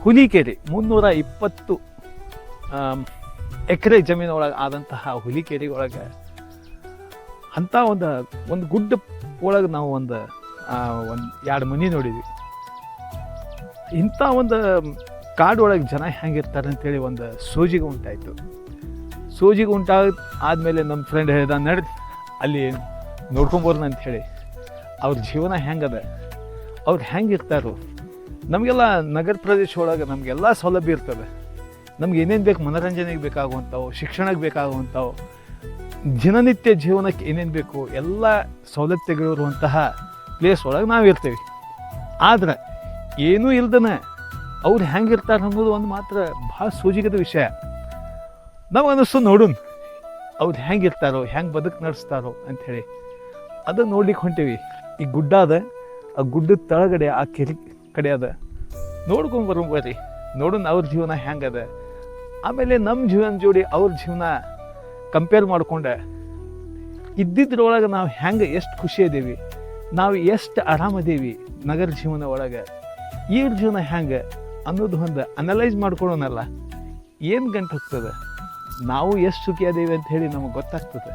ಹುಲಿಕೆರೆ 320 ಎಕರೆ ಜಮೀನೊಳಗೆ ಆದಂತಹ ಹುಲಿಕೆರೆ ಒಳಗೆ ಅಂಥ ಒಂದು ಗುಡ್ಡ ಒಳಗೆ ನಾವು ಒಂದು 2 ಮನೆ ನೋಡಿದ್ವಿ. ಇಂಥ ಒಂದು ಕಾಡೊಳಗೆ ಜನ ಹೆಂಗಿರ್ತಾರೆ ಅಂತೇಳಿ ಒಂದು ಸೋಜಿಗೆ ಉಂಟಾಯಿತು. ಸೋಜಿಗೆ ಆದಮೇಲೆ ನಮ್ಮ ಫ್ರೆಂಡ್ ಹೇಳ್ದ ನಡೆದು ಅಲ್ಲಿ ನೋಡ್ಕೊಂಬರೋಣ ಅಂಥೇಳಿ. ಅವ್ರ ಜೀವನ ಹೆಂಗದ, ಅವ್ರು ಹೆಂಗಿರ್ತಾರೋ. ನಮಗೆಲ್ಲ ನಗರ ಪ್ರದೇಶ ಒಳಗೆ ನಮಗೆಲ್ಲ ಸೌಲಭ್ಯ ಇರ್ತದೆ. ನಮ್ಗೆ ಏನೇನು ಬೇಕು, ಮನೋರಂಜನೆಗೆ ಬೇಕಾಗುವಂಥವು, ಶಿಕ್ಷಣಕ್ಕೆ ಬೇಕಾಗುವಂಥವು, ದಿನನಿತ್ಯ ಜೀವನಕ್ಕೆ ಏನೇನು ಬೇಕು ಎಲ್ಲ ಸೌಲಭ್ಯಗಳಿರುವಂತಹ ಪ್ಲೇಸ್ ಒಳಗೆ ನಾವು ಇರ್ತೀವಿ. ಆದ್ರೆ ಏನೂ ಇಲ್ದನ ಅವ್ರು ಹೆಂಗಿರ್ತಾರೆ ಅನ್ನೋದು ಒಂದು ಮಾತ್ರ ಭಾಳ ಸೋಜಿಗದ ವಿಷಯ. ನಾವು ಅನ್ನಿಸ್ತು ನೋಡೋಣ ಅವ್ರು ಹೆಂಗಿರ್ತಾರೋ, ಹೆಂಗೆ ಬದುಕು ನಡೆಸ್ತಾರೋ ಅಂಥೇಳಿ. ಅದನ್ನು ನೋಡ್ಲಿಕ್ಕೆ ಹೊಂಟೀವಿ. ಈ ಗುಡ್ಡ ಅದ, ಆ ಗುಡ್ಡದ ತಳಗಡೆ ಆ ಕೆರೆ ಕಡೆ ಅದ, ನೋಡ್ಕೊಂಬರ್ರಿ, ನೋಡೋಣ ಅವ್ರ ಜೀವನ ಹೆಂಗದ. ಆಮೇಲೆ ನಮ್ಮ ಜೀವನ ಜೋಡಿ ಅವ್ರ ಜೀವನ ಕಂಪೇರ್ ಮಾಡ್ಕೊಂಡೆ ಇದ್ದಿದ್ರೊಳಗೆ ನಾವು ಹೆಂಗೆ ಎಷ್ಟು ಖುಷಿ ಇದೀವಿ, ನಾವು ಎಷ್ಟು ಆರಾಮದೀವಿ ನಗರ ಜೀವನ ಒಳಗೆ, ಇವ್ರ ಜೀವನ ಹೆಂಗೆ ಅನ್ನೋದು ಒಂದು ಅನಲೈಸ್ ಮಾಡ್ಕೊಳ್ಳೋಣಲ್ಲ, ಏನು ಗಂಟು ಹೋಗ್ತದೆ, ನಾವು ಎಷ್ಟು ಸುಖಿ ಅದೇವಿ ಅಂತ ಹೇಳಿ ನಮಗೆ ಗೊತ್ತಾಗ್ತದೆ.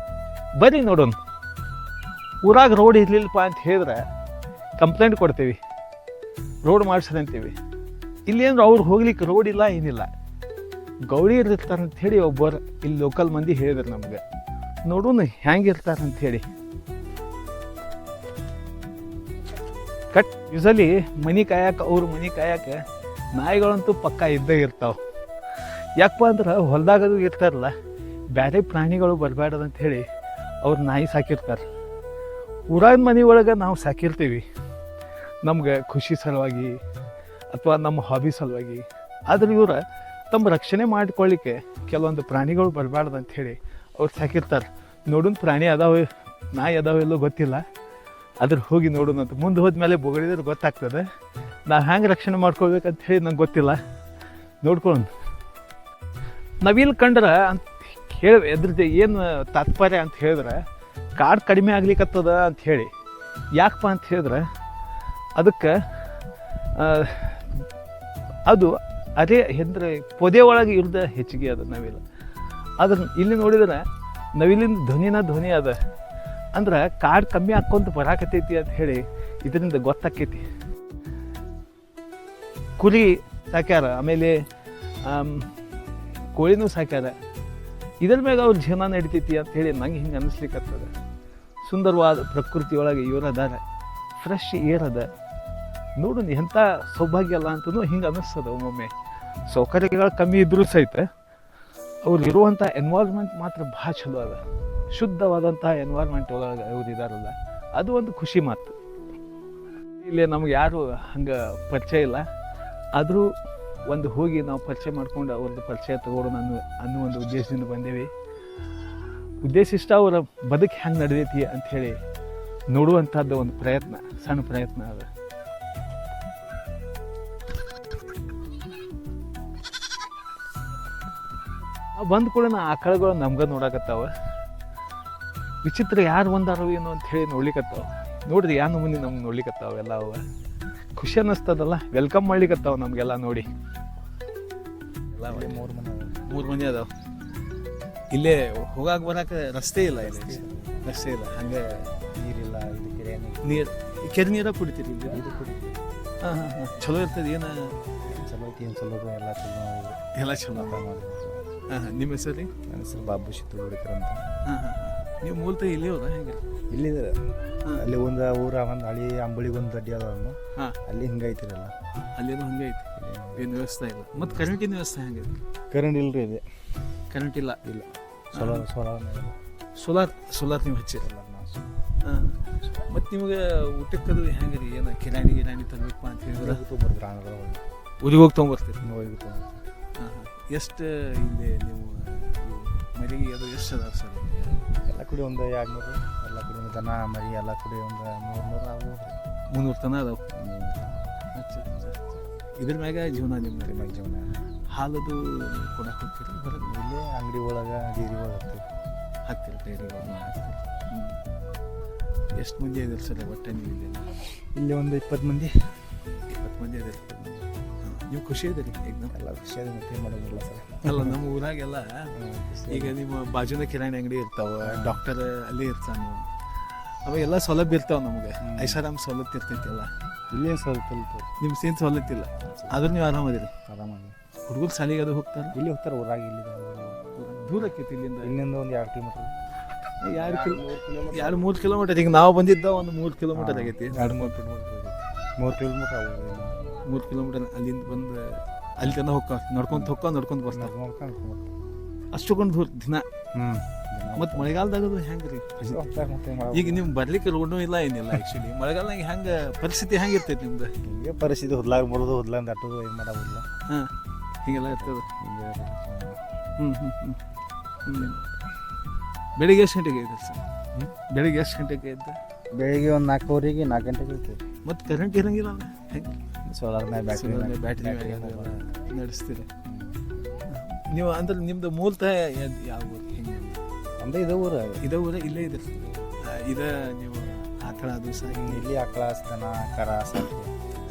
ಬರೀ ನೋಡೋಣ. ಊರಾಗ ರೋಡ್ ಇರಲಿಲ್ಲಪ್ಪ ಅಂತ ಹೇಳಿದ್ರೆ ಕಂಪ್ಲೇಂಟ್ ಕೊಡ್ತೀವಿ, ರೋಡ್ ಮಾಡಿಸ್ರಿ ಅಂತೀವಿ. ಇಲ್ಲೇಂದ್ರೆ ಅವ್ರು ಹೋಗ್ಲಿಕ್ಕೆ ರೋಡ್ ಇಲ್ಲ, ಏನಿಲ್ಲ, ಗೌಳಿ ಇರ್ತಾರೆ ಅಂಥೇಳಿ ಒಬ್ಬರು ಇಲ್ಲಿ ಲೋಕಲ್ ಮಂದಿ ಹೇಳಿದ್ರು ನಮಗೆ. ನೋಡೋಣ ಹೆಂಗಿರ್ತಾರೆ ಅಂಥೇಳಿ. ಯೂಸಲಿ ಮನೆ ಕಾಯಕ್ಕೆ, ಅವ್ರ ಮನೆ ಕಾಯಕ್ಕೆ ನಾಯಿಗಳಂತೂ ಪಕ್ಕ ಇದ್ದೇ ಇರ್ತಾವೆ. ಯಾಕಪ್ಪ ಅಂದ್ರೆ ಹೊಲದಾಗದು ಇರ್ತಾರಲ್ಲ, ಬೇರೆ ಪ್ರಾಣಿಗಳು ಬರಬಾರ್ದು ಹೇಳಿ ಅವ್ರು ನಾಯಿ ಸಾಕಿರ್ತಾರೆ. ಊರಾಗ ಮನೆ ಒಳಗೆ ನಾವು ಸಾಕಿರ್ತೀವಿ ನಮ್ಗೆ ಖುಷಿ ಸಲುವಾಗಿ ಅಥವಾ ನಮ್ಮ ಹಾಬಿ ಸಲುವಾಗಿ. ಆದ್ರೆ ಇವ್ರು ತಮ್ಮ ರಕ್ಷಣೆ ಮಾಡಿಕೊಳ್ಳಿಕ್ಕೆ ಕೆಲವೊಂದು ಪ್ರಾಣಿಗಳು ಬರಬಾರ್ದು ಅಂಥೇಳಿ ಅವ್ರು ಸಾಕಿರ್ತಾರೆ. ನೋಡೋಣ ಪ್ರಾಣಿ ಅದಾವೆ, ನಾಯಿ ಅದಾವೆಲ್ಲೋ ಗೊತ್ತಿಲ್ಲ, ಅದ್ರ ಹೋಗಿ ನೋಡೋಣ ಅಂತ. ಮುಂದೆ ಹೋದ್ಮೇಲೆ ಬೊಗಳಿದ್ರೆ ಗೊತ್ತಾಗ್ತದೆ. ನಾವು ಹೆಂಗೆ ರಕ್ಷಣೆ ಮಾಡ್ಕೊಳ್ಬೇಕಂತ ಹೇಳಿ ನಂಗೆ ಗೊತ್ತಿಲ್ಲ, ನೋಡ್ಕೊಳ್ಳೋಣ. ನಾವಿಲ್ಲಿ ಕಂಡ್ರೆ ಅಂತ ಹೇಳಿ ಎದ್ರದ್ದು ಏನು ತಾತ್ಪರ್ಯ ಅಂತ ಹೇಳಿದ್ರೆ, ಕಾಡು ಕಡಿಮೆ ಆಗ್ಲಿಕ್ಕತ್ತದ ಅಂತ ಹೇಳಿ. ಯಾಕಪ್ಪ ಅಂತ ಹೇಳಿದ್ರೆ ಅದಕ್ಕೆ ಅದು ಅದೇ ಅಂದ್ರೆ ಪೊದೆ ಒಳಗೆ ಇರ್ದ ಹೆಚ್ಚಿಗೆ ಅದ ನವಿಲು. ಅದನ್ನ ಇಲ್ಲಿ ನೋಡಿದ್ರೆ ನವಿಲಿನ ಧ್ವನಿ ಅದ ಅಂದ್ರೆ ಕಾಡು ಕಮ್ಮಿ ಹಾಕ್ಕೊಂತ ಬರಾಕತ್ತೈತಿ ಅಂತ ಹೇಳಿ ಇದರಿಂದ ಗೊತ್ತಾಕೈತಿ. ಕುರಿ ಸಾಕ್ಯಾರ, ಆಮೇಲೆ ಕೋಳಿನೂ ಸಾಕ್ಯಾರ. ಇದ್ರ ಮ್ಯಾಗ ಅವ್ರ ಜೀವನ ನಡಿತೈತಿ ಅಂತ ಹೇಳಿ ನಂಗೆ ಹಿಂಗೆ ಅನ್ನಿಸ್ಲಿಕ್ಕತ್ತದ. ಸುಂದರವಾದ ಪ್ರಕೃತಿ ಒಳಗೆ ಇವರದಾರ, ಫ್ರೆಶ್ ಏರ್ ಅದ. ನೋಡೋಣ ಎಂಥ ಸೌಭಾಗ್ಯ ಅಲ್ಲ ಅಂತಲೂ ಹಿಂಗೆ ಅನ್ನಿಸ್ತದ. ಒಮ್ಮೊಮ್ಮೆ ಸೌಕರ್ಯಗಳು ಕಮ್ಮಿ ಇದ್ರೂ ಸಹಿತ ಅವ್ರು ಇರುವಂಥ ಎನ್ವೈರ್ಮೆಂಟ್ ಮಾತ್ರ ಭಾಳ ಚಲೋ ಅದ. ಶುದ್ಧವಾದಂಥ ಎನ್ವೈರ್ಮೆಂಟ್ ಒಳಗೆ ಅವ್ರು ಇದಾರಲ್ಲ, ಅದು ಒಂದು ಖುಷಿ ಮಾತು. ಇಲ್ಲಿ ನಮ್ಗೆ ಯಾರು ಹಂಗೆ ಪರಿಚಯ ಇಲ್ಲ, ಆದರೂ ಒಂದು ಹೋಗಿ ನಾವು ಪರಿಚಯ ಮಾಡ್ಕೊಂಡು ಅವ್ರದ್ದು ಪರಿಚಯ ತಗೊಳ್ಳೋಣ ಅನ್ನೋ ಒಂದು ಉದ್ದೇಶದಿಂದ ಬಂದೇವಿ. ಉದ್ದೇಶ ಇಷ್ಟ ಅವರ ಬದುಕು ಹೆಂಗೆ ನಡೆದೈತಿ ಅಂಥೇಳಿ ನೋಡುವಂಥದ್ದು ಒಂದು ಪ್ರಯತ್ನ, ಸಣ್ಣ ಪ್ರಯತ್ನ ಅದ. ನಾವು ಬಂದ ಕೂಡ ಆಕಳುಗಳು ನಮ್ಗೆ ನೋಡಕತ್ತಾವ. ವಿಚಿತ್ರ ಯಾರು ಬಂದಾರೋ ಏನೋ ಅಂತ ಹೇಳಿ ನೋಡ್ಲಿಕ್ಕತ್ತಾವ. ನೋಡ್ರಿ ಯಾವ ನಮೂನಿ ನಮ್ಗೆ ನೋಡ್ಲಿಕ್ಕತ್ತಾವ ಎಲ್ಲ. ಅವ ಖುಷಿ ಅನ್ನಿಸ್ತದಲ್ಲ, ವೆಲ್ಕಮ್ ಮಾಡ್ಲಿಕ್ಕತ್ತಾವ ನಮಗೆಲ್ಲ ನೋಡಿ. ಎಲ್ಲ 3 ಮನೆ ಅದಾವ. ಇಲ್ಲೇ ಹೋಗಾಕ ಬರಾಕ ರಸ್ತೆ ಇಲ್ಲ, ಇಲ್ಲಿ ರಸ್ತೆ ಇಲ್ಲ, ಹಂಗೆ ನೀರಿಲ್ಲ. ಇದು ಕೆರೆ ನೀರು, ಕೆರೆ ನೀರ ಕುಡಿತೀರಿ ಇಲ್ಲಿ? ಇದು ಕುಡಿತೀವಿ. ಹಾಂ ಹಾಂ ಹಾಂ, ಚಲೋ ಇರ್ತದೆ. ಏನು ಚಲೋ ಐತಿ, ಏನು ಚಲೋ ಎಲ್ಲ ಚಲೋ ಎಲ್ಲ ಚಲೋ. ಹಾಂ ಹಾಂ, ನಿಮ್ಮ ಹೆಸರು ರೀ? ನನ್ನ ಹೆಸರು ಬಾಬು ಶಿತ್ತೂರ್ಕರ್ ಅಂತ. ಹಾಂ ಹಾಂ ಹಾಂ, ನೀವು ಮೂಲತಃ ಇಲ್ಲಿ ಹೋದ ಹೆಂಗೆ? ಇಲ್ಲಿದೆ. ಅಲ್ಲಿ ಒಂದು ಊರ ಒಂದು ಹಳಿ ಅಂಬಳಿಗೆ ಒಂದು ದಡ್ಡಿ ಅದ. ಹಾಂ, ಅಲ್ಲಿ ಹಿಂಗೆ ಐತಿರಲ್ಲ, ಅಲ್ಲೇನೋ ಹಂಗೆ ಐತಿ. ಏನು ವ್ಯವಸ್ಥೆ ಇಲ್ಲ. ಮತ್ತು ಕರೆಂಟಿನ ವ್ಯವಸ್ಥೆ ಹೆಂಗೆ? ಕರೆಂಟ್ ಇಲ್ಲರಿ ಇದೆ. ಕರೆಂಟ್ ಇಲ್ಲ. ಇಲ್ಲ, ಸೋಲಾರ್ ಸೋಲಾರ್ ನೀವು ಹಚ್ಚಿರಲ್ಲ. ಹಾಂ, ಮತ್ತು ನಿಮಗೆ ಊಟಕ್ಕದು ಹೆಂಗೆ ರೀ? ಏನು ಕಿರಾಣಿ ತರಬೇಕು ಅಂತ ಹೇಳಿದ್ರೆ ತೊಗೊಂಬರ್ತೀರಿ, ಊರಿಗೆ ಹೋಗಿ ತೊಗೊಂಬರ್ತೀರಿ? ಹೋಗಿ ತೊಗೊಂಬರ್ತೀರಿ. ಹಾಂ ಹಾಂ, ಎಷ್ಟು ಇಲ್ಲಿ ನೀವು ಮರಿಗೆ ಅದು ಎಷ್ಟು ಅದಾವ ಸರ್? ಎಲ್ಲ ಕೂಡಿ ಒಂದು 200, ಎಲ್ಲ ಕೂಡಿ ಒಂದು ದನ ಮರಿ ಎಲ್ಲ ಕೂಡಿ ಒಂದು 300 ಆಗ್ಬೋದು. 300 ತನ ಅದಾವ. ಇದ್ರ ಮ್ಯಾಗ ಜೀವನ ನಿಮ್ಮ ಮ್ಯಾಗ ಜೀವನ. ಹಾಲದು ಕೊಡಕ್ಕೆ ಹೋಗ್ತೀರಿ? ಬರೋದು ಇಲ್ಲೇ ಅಂಗಡಿ ಒಳಗೆ ಡೈರಿ ಒಳಗೆ ಹಾಕ್ತೀರಿ, ಡೈರಿ ಒಳಗೆ ಹಾಕ್ತೀರಿ. ಎಷ್ಟು ಮಂದಿ ಇದ್ದೀರಿ ಸರ್ ಒಟ್ಟೆ ನೀವು ಇಲ್ಲಿ? ಇಲ್ಲಿ ಒಂದು 20 ಮಂದಿ. 20 ಮಂದಿ ಇದ್ದೀರಿ. ಹಾಂ, ನೀವು ಖುಷಿ ಇದ್ದೀರಿ ಈಗ ಎಲ್ಲ ಖುಷಿಯಾದ ಮತ್ತೆ ಮಾಡೋದಿಲ್ಲ ಸರ್. ಅಲ್ಲ ನಮ್ಮ ಊರಾಗೆಲ್ಲ ಈಗ ನಿಮ್ಮ ಬಾಜುನ ಕಿರಾಣಿ ಅಂಗಡಿ ಇರ್ತಾವ, ಡಾಕ್ಟರ್ ಅಲ್ಲಿ ಇರ್ತಾನೆ, ಅವೆಲ್ಲ ಸೌಲಭ್ಯ ಇರ್ತಾವ ನಮಗೆ. ಐಷಾರಾಮ್ ಸವಲತ್ತು ಇರ್ತೈತಿಲ್ಲ, ಇಲ್ಲೇ ಸ್ವಲ್ಪ ನಿಮ್ಮ ಸೇನ್ ಸವಲತ್ತು ಇಲ್ಲ, ಆದ್ರೂ ನೀವು ಆರಾಮದಿರಿ. ಆರಾಮಾಗಿ ಹುಡುಗರು ಶಾಲೆಗೆ ಅದು ಹೋಗ್ತಾರೆ, ಇಲ್ಲಿ ಹೋಗ್ತಾರೆ ಊರಾಗ. ಇಲ್ಲಿ ದೂರ ಆಕೈತಿ ಇಲ್ಲಿಂದ. ಇಲ್ಲಿಂದ ಒಂದು 2 ಕಿಲೋಮೀಟ್ರ್, 2-3 ಕಿಲೋಮೀಟರ್. ಈಗ ನಾವು ಬಂದಿದ್ದ ಒಂದು 3 ಕಿಲೋಮೀಟರ್ ಆಗೈತಿ. 2-3 ಕಿಲೋಮೀಟ್ರ್ 3 ಕಿಲೋಮೀಟ್ರ್ ಆಗೋದು. 3 ಕಿಲೋಮೀಟರ್ ಅಲ್ಲಿಂದ ಬಂದು ಅಲ್ಲಿ ತನಕ ನಡ್ಕೊಂತ ಬರ್ತಾರೆ. ಅಷ್ಟೊಂದು ದೂರ ದಿನ. ಮತ್ತು ಮಳೆಗಾಲದಾಗದು ಹೆಂಗೆ ರೀ? ಈಗ ನೀವು ಬರ್ಲಿಕ್ಕೆ ರೋಡ್ನು ಇಲ್ಲ ಏನಿಲ್ಲ. ಆ್ಯಕ್ಚುಲಿ ಮಳೆಗಾಲದಾಗ ಹೆಂಗೆ ಪರಿಸ್ಥಿತಿ ಹೆಂಗೆ ಇರ್ತೈತಿ ನಿಮ್ದು? ಹಿಂಗೆ ಪರಿಸ್ಥಿತಿ ಹುದ್ಲಾಗ ಬರೋದು, ಹುದ್ಲಾಗ ದಾಟೋದು, ಏನು ಮಾಡೋದಿಲ್ಲ. ಹಾಂ, ಹೀಗೆಲ್ಲ ಇರ್ತದೆ. ಬೆಳಿಗ್ಗೆ ಎಷ್ಟು ಗಂಟೆಗೆ ಇದ್ದ ಸರ್? ಬೆಳಿಗ್ಗೆ ಎಷ್ಟು ಗಂಟೆಗೆ ಇದ್ದ? ಬೆಳಿಗ್ಗೆ ಒಂದು 4:15 4 ಗಂಟೆಗೆ ಇರ್ತದೆ. ಮತ್ತು ಕರೆಂಟ್ ಇರಂಗಿಲ್ಲ ಹೆಂಗೆ? ಸೋಲಾರ್ ಬ್ಯಾಟ್ರಿ ನಡೆಸ್ತೀರಿ ನೀವು? ಅಂದ್ರೆ ನಿಮ್ದು ಮೂಲತಃ ಯಾವ ಊರು? ಹೆಂಗೆ ನಮ್ದು ಇದೇ ಊರು. ಇದೇ ಊರ? ಇಲ್ಲೇ ಇದೆ ನೀವು ಆಕಳ ಅದು ಸಾಕಿ? ಇಲ್ಲಿ ಆಕಳ, ದನ, ಕರ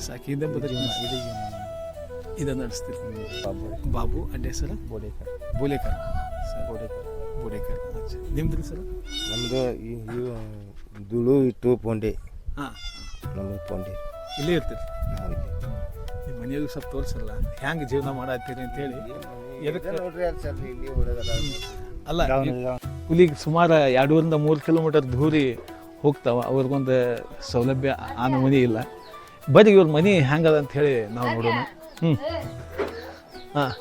ಸಾಕಿ ಇದೇ ನಡೆಸ್ತೀರಿ. ಬಾಬು ಅಡ್ಡೆ ಸರ? ಬೋಡೇಕರ್. ನಿಮ್ದು ಸರ್? ನಮ್ಮದು ದುಳು ಇಟ್ಟು ಪೊಂಡೆ. ಹಾಂ, ನಮ್ಮದು ಪೊಂಡೆ. ಇಲ್ಲೇ ಇರ್ತೀರಿ? ನಿಮ್ಮ ಮನೆಯಾಗ ಸ್ವಲ್ಪ ತೋರಿಸಲ್ಲ ಹೆಂಗೆ ಜೀವನ ಮಾಡತ್ತೀರಿ ಅಂತೇಳಿ. ಅಲ್ಲ, ಹುಲಿಗೆ ಸುಮಾರು 2-3 ಕಿಲೋಮೀಟರ್ ದೂರಿ ಹೋಗ್ತಾವ, ಅವ್ರಿಗೊಂದು ಸೌಲಭ್ಯ ಆ ಮನೆ ಇಲ್ಲ. ಬರೀ ಇವ್ರ ಮನೆ ಹೆಂಗದ ಅಂತ ಹೇಳಿ ನಾವು ನೋಡೋಣ. ಹಾಂ,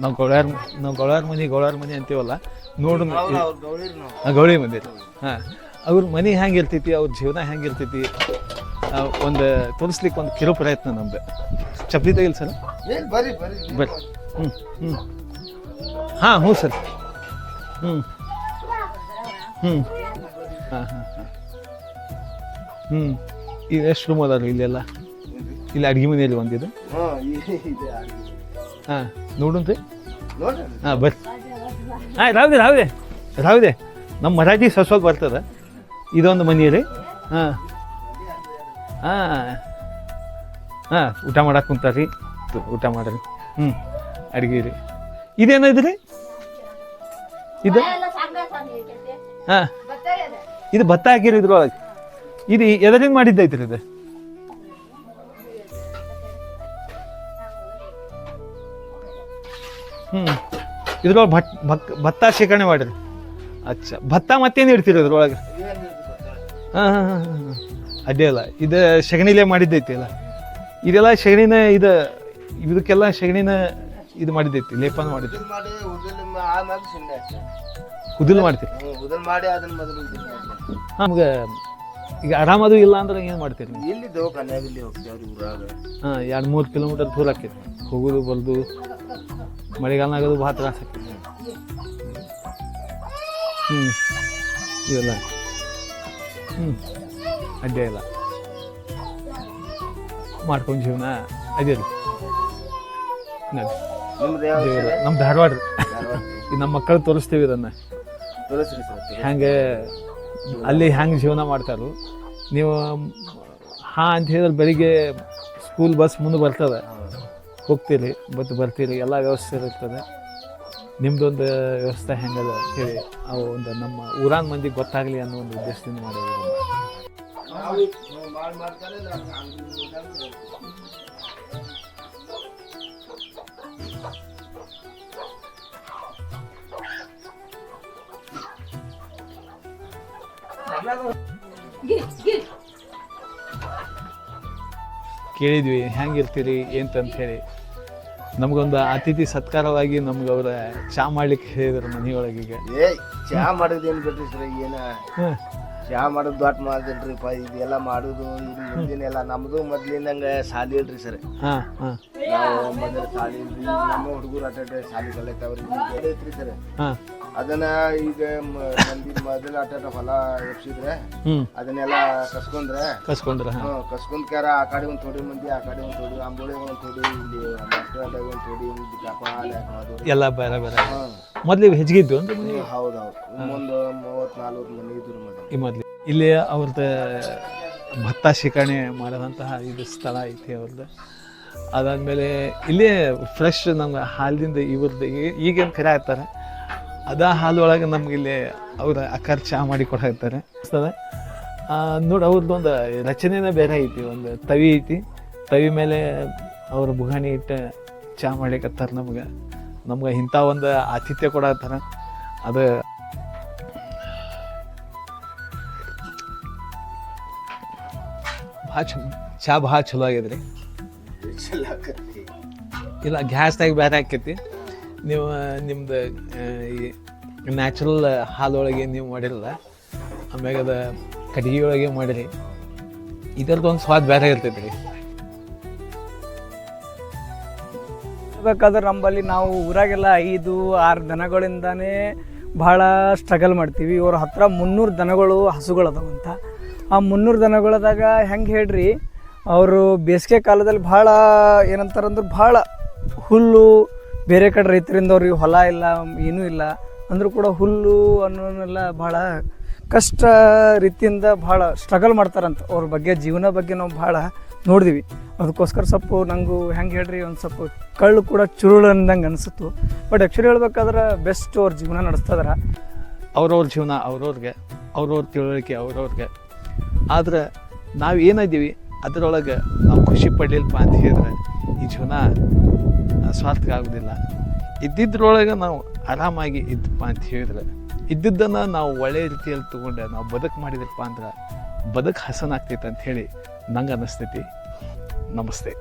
ನಾವು ಗೌಳಾರ ಮನೆ ಅಂತೀವಲ್ಲ, ನೋಡೋಣ. ಗೌಳಿ ಮಂದಿರ. ಹಾಂ, ಅವ್ರ ಮನೆ ಹೆಂಗೆ ಇರ್ತೈತಿ, ಅವ್ರ ಜೀವನ ಹೆಂಗೆ ಇರ್ತೈತಿ ಒಂದು ತೋರಿಸ್ಲಿಕ್ಕೆ ಒಂದು ಕಿರು ಪ್ರಯತ್ನ ನಮ್ದು. ಚಪ್ಪಲಿ ತೆಗಿಲ್ ಸರ್? ಬರ್ರಿ. ಹಾಂ, ಹ್ಞೂ ಸರ್. ಹಾಂ. ಈಗ ಎಷ್ಟು ರೂಮ್ ಅದಾರ ಇಲ್ಲೆಲ್ಲ? ಇಲ್ಲಿ ಅಡುಗೆ ಮನೆಯಲ್ಲಿ ಒಂದಿದೆ. ಹಾಂ, ನೋಡೋಣ್ರಿ. ಹಾಂ, ಬರ್ರಿ. ರಾವಿದೆ ನಮ್ಮ ಮರಾಠಿ ಸ್ವಲ್ಪ ಬರ್ತದೆ. ಇದೊಂದು ಮನೆ ರೀ. ಹಾಂ, ಊಟ ಮಾಡಕ್ಕೆ ಕುಂತಾರ್ರಿ. ಊಟ ಮಾಡ್ರಿ. ಅಡುಗೆ ರೀ. ಇದೇನಿದ್ರಿ ಇದು? ಹಾಂ, ಇದು ಭತ್ತ ಹಾಕಿರಿ ಇದ್ರೊಳಗೆ. ಇದು ಎದರಿಂದ ಮಾಡಿದ್ದೈತ್ರಿ ಇದು? ಇದ್ರೊಳಗೆ ಭತ್ತ ಶೇಖರಣೆ ಮಾಡಿರಿ. ಅಚ್ಚ, ಭತ್ತ ಮತ್ತೇನು ಇಡ್ತೀರಿ ಇದ್ರೊಳಗೆ? ಹಾಂ, ಅಡ್ಡಿ ಅಲ್ಲ, ಇದು ಸಗಣಿಲೇ ಮಾಡಿದ್ದೈತಿ ಅಲ್ಲ? ಇದೆಲ್ಲ ಸಗಣಿನ, ಇದಕ್ಕೆಲ್ಲ ಸಗಣಿನ ಇದು ಮಾಡಿದ್ದೈತಿ, ಲೇಪನ ಮಾಡಿದ್ದೆ. ಕುದಿಲ್ ಮಾಡ್ತೀರಿ? ನಮ್ಗೆ ಈಗ ಆರಾಮದು ಇಲ್ಲ ಅಂದ್ರೆ ಏನು ಮಾಡ್ತೀರಿ? ಇಲ್ಲಿ ದವಾಖಾನ್ಯಾಗ ಹೋಗ್ತೇವ್ರಿ ಊರಾಗ. ಹಾಂ, 2-3 ಕಿಲೋಮೀಟರ್ ದೂರ ಆಕೈತಿ ಹೋಗೋದು ಬರೋದು. ಮಳೆಗಾಲನಾಗೋದು ಭಾಳ ತ್ರಾಸ ಆಕೈತಿ. ಇವೆಲ್ಲ ಅಡ್ಡಿ ಇಲ್ಲ, ಮಾಡ್ಕೊಂಡು ಜೀವನ ಅದೇ ರೀ. ನಮ್ಮ ಧಾರವಾಡ ರೀ. ಈಗ ನಮ್ಮ ಮಕ್ಕಳು ತೋರಿಸ್ತೀವಿ ಇದನ್ನು ಹೆಂಗೆ ಅಲ್ಲಿ ಹೆಂಗೆ ಜೀವನ ಮಾಡ್ತಾರೋ. ನೀವು ಹಾಂ ಅಂತ ಹೇಳಿದ್ರೆ ಬೆಳಿಗ್ಗೆ ಸ್ಕೂಲ್ ಬಸ್ ಮುಂದೆ ಬರ್ತದೆ, ಹೋಗ್ತೀರಿ ಮತ್ತು ಬರ್ತೀರಿ, ಎಲ್ಲ ವ್ಯವಸ್ಥೆ ಇರ್ತದೆ. ನಿಮ್ದೊಂದು ವ್ಯವಸ್ಥೆ ಹೆಂಗದ ಅಂತೇಳಿ ಅವು ಒಂದು ನಮ್ಮ ಊರಾನ ಮಂದಿಗೆ ಗೊತ್ತಾಗಲಿ ಅನ್ನೋ ಒಂದು ಉದ್ದೇಶದಿಂದ ಮಾಡೋದು. ಕೇಳಿದ್ವಿ ಹೆಂಗಿರ್ತೀರಿ ಏನಂತ ಹೇಳಿ. ನಮಗೊಂದು ಅತಿಥಿ ಸತ್ಕಾರವಾಗಿ ನಮ್ಗೆ ಅವ್ರ ಚಾ ಮಾಡ್ಲಿಕ್ಕೆ ಹೇಳಿದ್ರು ಮನೆಯೊಳಗೆ. ಈಗ ಚಾ ಮಾಡೋದು ಏನು ಬಿಡ್ರಿ ಸರ್? ಏನ ಚಾ ಮಾಡೋದು ದೊಡ್ಡ ಮಾಡಿಲ್ರಿಪ್ಪ. ಇದೆಲ್ಲ ಮಾಡೋದು ಮುಂದಿನೆಲ್ಲ ನಮ್ದು ಮೊದ್ಲಿನಂಗೆ ಸಾಲಿ ಇಲ್ರಿ ಸರ್. ನಾವು ಮೊದಲು ಸಾಲಿ ಇಲ್ರಿ. ನಮ್ಮ ಹುಡುಗರು ಅಟ ಸಾಲಿ ಕಲಿತಾವ್ರಿ ಐತ್ರಿ ಸರ್. ಅದನ್ನ ಈಗ ಮಂದಿ ಮೊದಲು ಅಟ ಹೊಲ ಎಪ್ಸಿದ್ರೆ ಅದನ್ನೆಲ್ಲ ಕಸ್ಕೊಂಡ್ರೆ ಕಸ್ಕೊಂಡ್ ಕ್ಯಾರ ಆ ಕಡೆ ಒಂದು ಥೋಡಿ ಮಂದಿ, ಆ ಕಡೆ ಒಂದು ಥೋಡಿ, ಅಂಬೋಳಿ ಒಂದು ಥೋಡಿ, ಇಲ್ಲಿ ಒಂದು ಥೋಡಿ, ಎಲ್ಲ ಬೇರೆ ಬೇರೆ. ಮೊದ್ಲು ಹೆಚ್ಚಿಗೆ ಇದ್ದು ಅಂತ? ಹೌದೌದು, ಒಂದು 34 ಮನೆ ಇದ್ರು ಮೊದ್ಲು. ಇಲ್ಲಿ ಅವ್ರದ್ದು ಭತ್ತ ಶೇಖರಣೆ ಮಾಡಿದಂತಹ ಇದು ಸ್ಥಳ ಐತಿ ಅವ್ರದ್ದು. ಅದಾದಮೇಲೆ ಇಲ್ಲೇ ಫ್ರೆಶ್ ನಮ್ಗೆ ಹಾಲಿಂದ ಇವ್ರದ್ದು ಈಗೇನು ಕರೆ ಆಗ್ತಾರೆ ಅದ ಹಾಲು ಒಳಗೆ ನಮ್ಗೆ ಇಲ್ಲಿ ಅವ್ರ ಅಕ್ಕಾರ ಚಹಾ ಮಾಡಿ ಕೊಡ್ತಾರೆ ನೋಡಿ ಅವ್ರದ್ದೊಂದು ರಚನೆನೇ ಬೇರೆ ಐತಿ. ಒಂದು ತವಿ ಐತಿ, ತವಿ ಮೇಲೆ ಅವ್ರ ಬುಗಾಣಿ ಇಟ್ಟು ಚಹಾ ಮಾಡ್ಲಿಕ್ಕತ್ತಾರ. ನಮ್ಗೆ ಇಂಥ ಒಂದು ಆತಿಥ್ಯ ಕೊಡತ್ತಾರ. ಅದು ಭಾಳ ಚಹಾ ಭಾಳ ಚಲೋ ಆಗ್ಯದ್ರಿ. ಇಲ್ಲ ಗ್ಯಾಸ್ದಾಗ ಬೇರೆ ಆಕೈತಿ. ನೀವು ನಿಮ್ದು ನ್ಯಾಚುರಲ್ ಹಾಲೊಳಗೆ ನೀವು ಮಾಡಿರಲ್ಲ, ಆಮ್ಯಾಗ ಅದು ಕಟ್ಟಿಗೆ ಒಳಗೆ ಮಾಡಿರಿ, ಇದರದ್ದು ಒಂದು ಸ್ವಾದ ಬೇರೆ ಇರ್ತೈತಿ ರೀ. ಬೇಕಾದ್ರೆ ನಂಬಲ್ಲಿ ನಾವು ಊರಾಗೆಲ್ಲ 5-6 ದನಗಳಿಂದಾನೇ ಭಾಳ ಸ್ಟ್ರಗಲ್ ಮಾಡ್ತೀವಿ. ಇವ್ರ ಹತ್ರ 300 ದನಗಳು ಹಸುಗಳು ಅದಾವಂತ. ಆ 300 ದನಗಳದಾಗ ಹೆಂಗೆ ಹೇಳ್ರಿ, ಅವರು ಬೇಸಿಗೆ ಕಾಲದಲ್ಲಿ ಭಾಳ ಏನಂತಾರಂದ್ರೆ ಭಾಳ ಹುಲ್ಲು, ಬೇರೆ ಕಡೆ ರೈತರಿಂದ ಅವ್ರಿಗೆ ಹೊಲ ಇಲ್ಲ ಏನೂ ಇಲ್ಲ ಅಂದರೂ ಕೂಡ ಹುಲ್ಲು ಅನ್ನೋನೆಲ್ಲ ಭಾಳ ಕಷ್ಟ ರೀತಿಯಿಂದ ಭಾಳ ಸ್ಟ್ರಗಲ್ ಮಾಡ್ತಾರಂತ. ಅವ್ರ ಬಗ್ಗೆ ಜೀವನ ಬಗ್ಗೆ ನಾವು ಭಾಳ ನೋಡಿದ್ವಿ. ಅದಕ್ಕೋಸ್ಕರ ಸ್ವಲ್ಪ ನಂಗೂ ಹೆಂಗೆ ಹೇಳ್ರಿ ಒಂದು ಸ್ವಲ್ಪ ಕಳ್ಳು ಕೂಡ ಚುರುಳು ಅಂದಂಗೆ ಅನಿಸುತ್ತು. ಬಟ್ ಆ್ಯಕ್ಚುಲಿ ಹೇಳ್ಬೇಕಾದ್ರೆ ಬೆಸ್ಟ್ ಅವ್ರ ಜೀವನ ನಡೆಸ್ತಿದಾರೆ. ಅವ್ರವ್ರ ಜೀವನ ಅವ್ರವ್ರಿಗೆ, ಅವ್ರವ್ರ ತಿಳುವಳಿಕೆ ಅವ್ರವ್ರಿಗೆ. ಆದ್ರೆ ನಾವು ಏನಿದ್ದೀವಿ ಅದರೊಳಗೆ ನಾವು ಖುಷಿ ಪಡಲಿಲ್ಲಪ್ಪ ಅಂತ ಹೇಳಿದ್ರೆ ಈ ಜೀವನ ಸ್ವಾರ್ಥಕ ಆಗೋದಿಲ್ಲ. ಇದ್ದಿದ್ರೊಳಗೆ ನಾವು ಆರಾಮಾಗಿ ಇದ್ದಪ್ಪ ಅಂತ ಹೇಳಿದ್ರೆ, ಇದ್ದಿದ್ದನ್ನು ನಾವು ಒಳ್ಳೆಯ ರೀತಿಯಲ್ಲಿ ತೊಗೊಂಡು ನಾವು ಬದುಕು ಮಾಡಿದ್ರಪ್ಪ ಅಂದ್ರೆ ಬದುಕು ಹಸನಾಗ್ತೈತೆ ಅಂತ ಹೇಳಿ ನಂಗೆ ಅನ್ನಿಸ್ತೈತಿ. ನಮಸ್ತೆ.